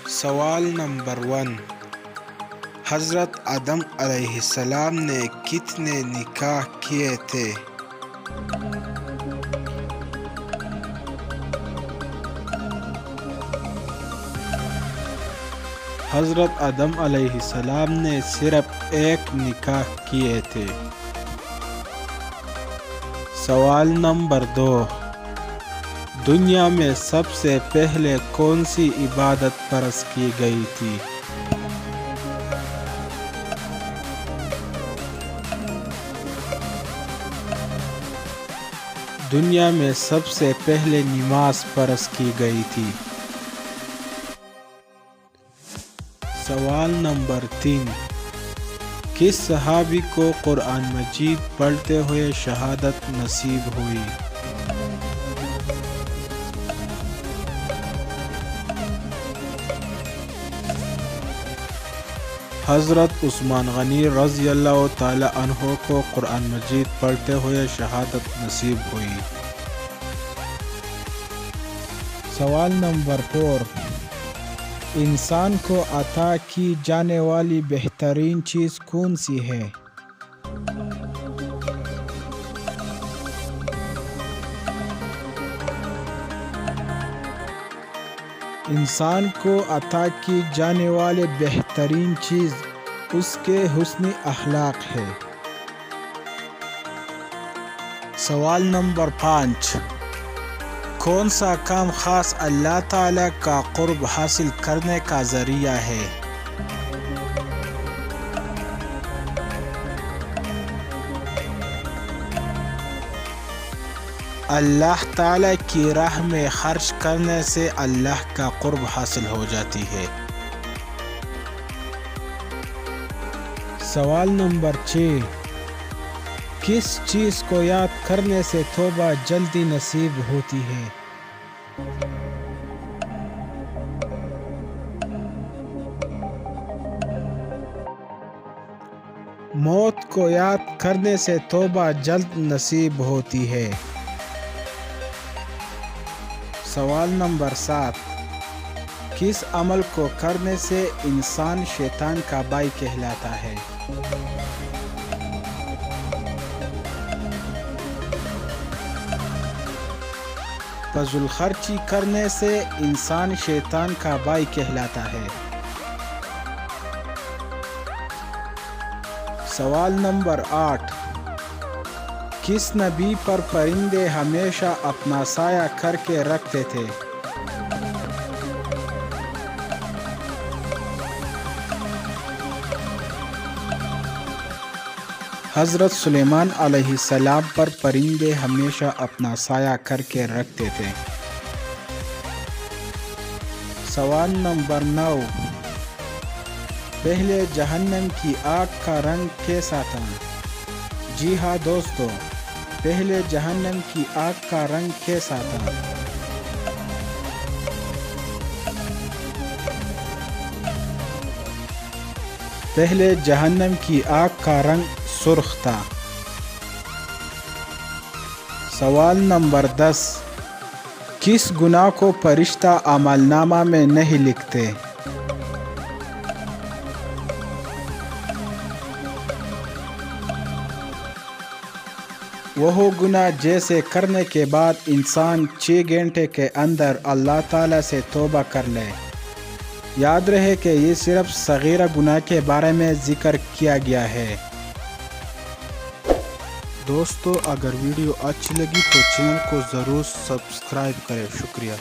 سوال نمبر 1، حضرت آدم علیہ السلام نے کتنے نکاح کیے تھے؟ حضرت آدم علیہ السلام نے صرف ایک نکاح کیے تھے۔ سوال نمبر 2، دنیا میں سب سے پہلے کون سی عبادت فرض کی گئی تھی؟ دنیا میں سب سے پہلے نماز فرض کی گئی تھی۔ سوال نمبر 3، کس صحابی کو قرآن مجید پڑھتے ہوئے شہادت نصیب ہوئی؟ حضرت عثمان غنی رضی اللہ تعالی عنہ کو قرآن مجید پڑھتے ہوئے شہادت نصیب ہوئی۔ سوال نمبر 4، انسان کو عطا کی جانے والی بہترین چیز کون سی ہے؟ انسان کو عطا کی جانے والی بہترین چیز اس کے حسن اخلاق ہے۔ سوال نمبر 5، کون سا کام خاص اللہ تعالی کا قرب حاصل کرنے کا ذریعہ ہے؟ اللہ تعالی کی راہ میں خرچ کرنے سے اللہ کا قرب حاصل ہو جاتی ہے۔ سوال نمبر 6، کس چیز کو یاد کرنے سے توبہ جلدی نصیب ہوتی ہے؟ موت کو یاد کرنے سے توبہ جلد نصیب ہوتی ہے۔ سوال نمبر 7، کس عمل کو کرنے سے انسان شیطان کا بھائی کہلاتا ہے؟ فضول خرچی کرنے سے انسان شیطان کا بھائی کہلاتا ہے۔ سوال نمبر 8، کس نبی پر پرندے ہمیشہ اپنا سایہ کر کے رکھتے تھے؟ حضرت سلیمان علیہ السلام پر پرندے ہمیشہ اپنا سایہ کر کے رکھتے تھے۔ سوال نمبر 9، پہلے جہنم کی آگ کا رنگ کیسا تھا؟ جی ہاں دوستو، پہلے جہنم کی آگ کا رنگ کیسا تھا؟ پہلے جہنم کی آگ کا رنگ سرخ تھا۔ سوال نمبر 10، کس گناہ کو فرشتہ اعمال نامہ میں نہیں لکھتے؟ وہ گناہ جیسے کرنے کے بعد انسان 6 گھنٹے کے اندر اللہ تعالیٰ سے توبہ کر لے۔ یاد رہے کہ یہ صرف صغیرہ گناہ کے بارے میں ذکر کیا گیا ہے۔ دوستو اگر ویڈیو اچھی لگی تو چینل کو ضرور سبسکرائب کریں۔ شکریہ۔